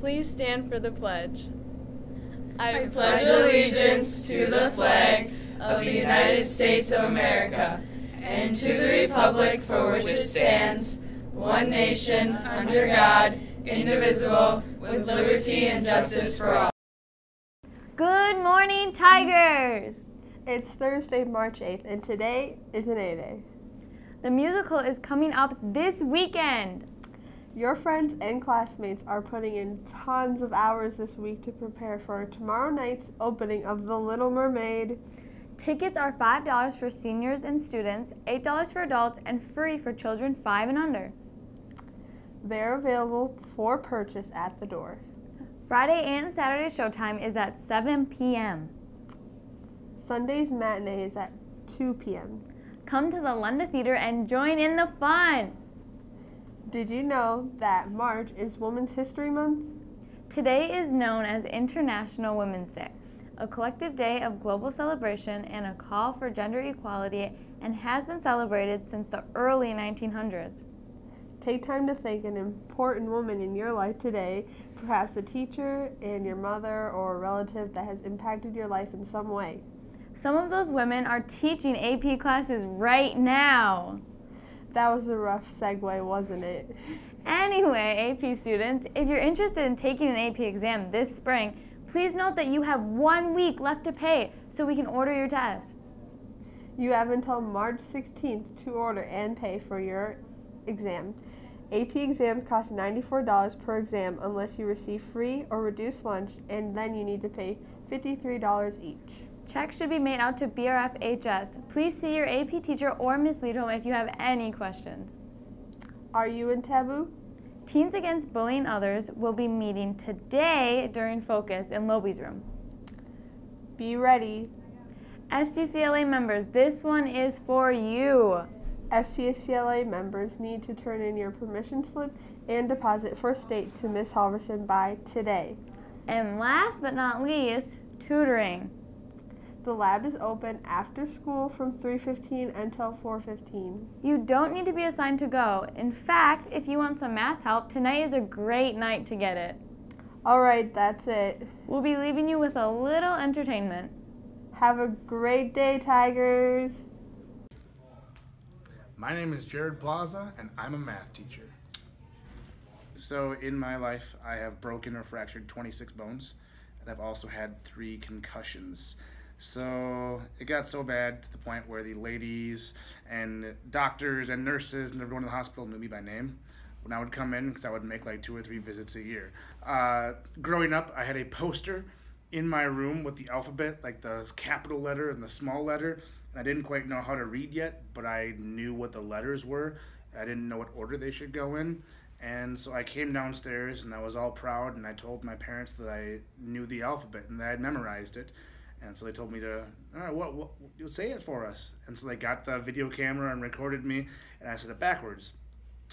Please stand for the pledge. I pledge allegiance to the flag of the United States of America and to the republic for which it stands, one nation, under God, indivisible, with liberty and justice for all. Good morning, Tigers! It's Thursday, March 8th, and today is an A-Day. The musical is coming up this weekend. Your friends and classmates are putting in tons of hours this week to prepare for tomorrow night's opening of The Little Mermaid. Tickets are $5 for seniors and students, $8 for adults, and free for children 5 and under. They're available for purchase at the door. Friday and Saturday showtime is at 7 p.m. Sunday's matinee is at 2 p.m. Come to the Lunda Theater and join in the fun! Did you know that March is Women's History Month? Today is known as International Women's Day, a collective day of global celebration and a call for gender equality, and has been celebrated since the early 1900s. Take time to thank an important woman in your life today, perhaps a teacher and your mother or a relative that has impacted your life in some way. Some of those women are teaching AP classes right now. That was a rough segue, wasn't it? Anyway, AP students, if you're interested in taking an AP exam this spring, please note that you have 1 week left to pay so we can order your test. You have until March 16th to order and pay for your exam. AP exams cost $94 per exam unless you receive free or reduced lunch, and then you need to pay $53 each. Checks should be made out to BRFHS. Please see your AP teacher or Ms. Leadholm if you have any questions. Are you in Taboo? Teens Against Bullying Others will be meeting today during Focus in Loby's room. Be ready. FCCLA members, this one is for you. FCCLA members need to turn in your permission slip and deposit for state to Ms. Halverson by today. And last but not least, tutoring. The lab is open after school from 3:15 until 4:15. You don't need to be assigned to go. In fact, if you want some math help, tonight is a great night to get it. All right, that's it. We'll be leaving you with a little entertainment. Have a great day, Tigers. My name is Jared Plaza, and I'm a math teacher. So in my life, I have broken or fractured 26 bones, and I've also had 3 concussions. So it got so bad to the point where the ladies and doctors and nurses and everyone in the hospital knew me by name when I would come in, because I would make like 2 or 3 visits a year. Growing up, I had a poster in my room with the alphabet, like the capital letter and the small letter, and I didn't quite know how to read yet, but I knew what the letters were. I didn't know what order they should go in. And so I came downstairs and I was all proud, and I told my parents that I knew the alphabet and that I had memorized it. And so they told me to, all right, what say it for us. And so they got the video camera and recorded me, and I said it backwards,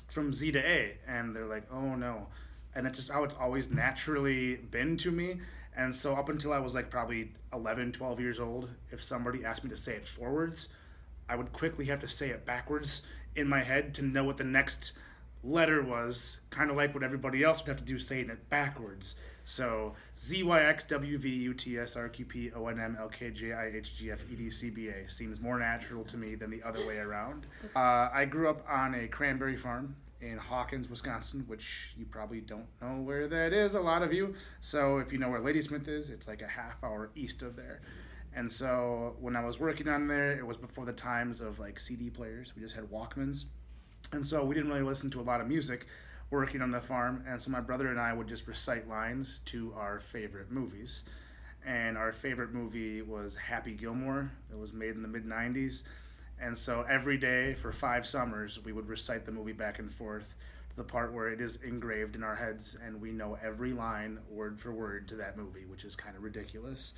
from Z to A. And they're like, oh no. And that's just how it's always naturally been to me. And so up until I was like probably 11, 12 years old, if somebody asked me to say it forwards, I would quickly have to say it backwards in my head to know what the next letter was, kind of like what everybody else would have to do saying it backwards. So ZYXWVUTSRQPONMLKJIHGFEDCBA seems more natural to me than the other way around. I grew up on a cranberry farm in Hawkins, Wisconsin, which you probably don't know where that is, a lot of you. So if you know where Ladysmith is, it's like a half hour east of there. And so when I was working on there, it was before the times of like CD players. We just had Walkmans. And so we didn't really listen to a lot of music working on the farm, and so my brother and I would just recite lines to our favorite movies. And our favorite movie was Happy Gilmore. It was made in the mid-90s. And so every day for 5 summers, we would recite the movie back and forth to the part where it is engraved in our heads, and we know every line word for word to that movie, which is kind of ridiculous.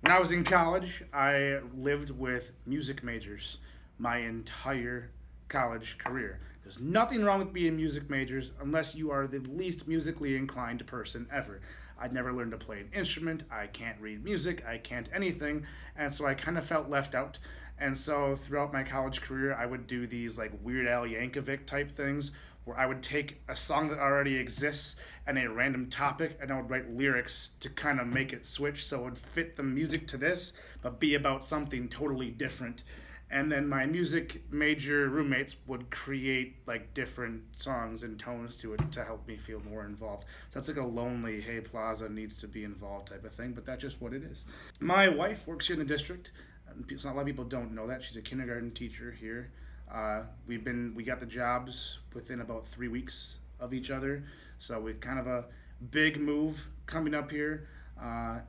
When I was in college, I lived with music majors my entire college career. There's nothing wrong with being music majors unless you are the least musically inclined person ever. I'd never learned to play an instrument, I can't read music, I can't anything, and so I kind of felt left out. And so throughout my college career, I would do these like Weird Al Yankovic type things where I would take a song that already exists and a random topic, and I would write lyrics to kind of make it switch so it would fit the music to this, but be about something totally different. And then my music major roommates would create like different songs and tones to it to help me feel more involved. So that's like a lonely, hey, Plaza needs to be involved type of thing, but that's just what it is. My wife works here in the district. A lot of people don't know that. She's a kindergarten teacher here. We got the jobs within about 3 weeks of each other. So we kind of a big move coming up here.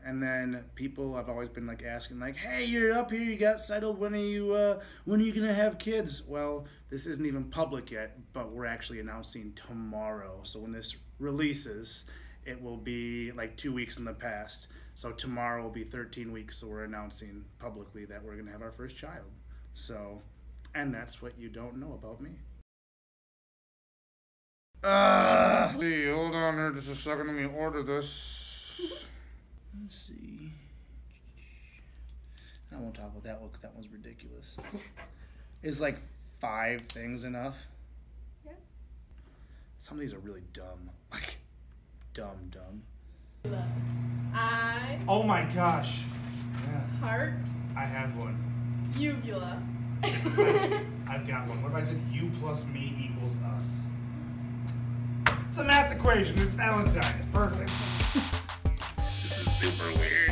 And then people have always been like asking like, hey, you're up here, you got settled, when are you gonna have kids? Well, this isn't even public yet, but we're actually announcing tomorrow. So when this releases, it will be like 2 weeks in the past. So tomorrow will be 13 weeks, so we're announcing publicly that we're gonna have our first child. So, and that's what you don't know about me. Hey, hold on here just a second, let me order this. Let's see. I won't talk about that one because that one's ridiculous. Is like 5 things enough? Yeah. Some of these are really dumb. Like, dumb. Oh my gosh. Yeah. Heart. I have one. Uvula. I've got one. What if I said you plus me equals us? It's a math equation. It's Valentine's. Perfect. This is super weird.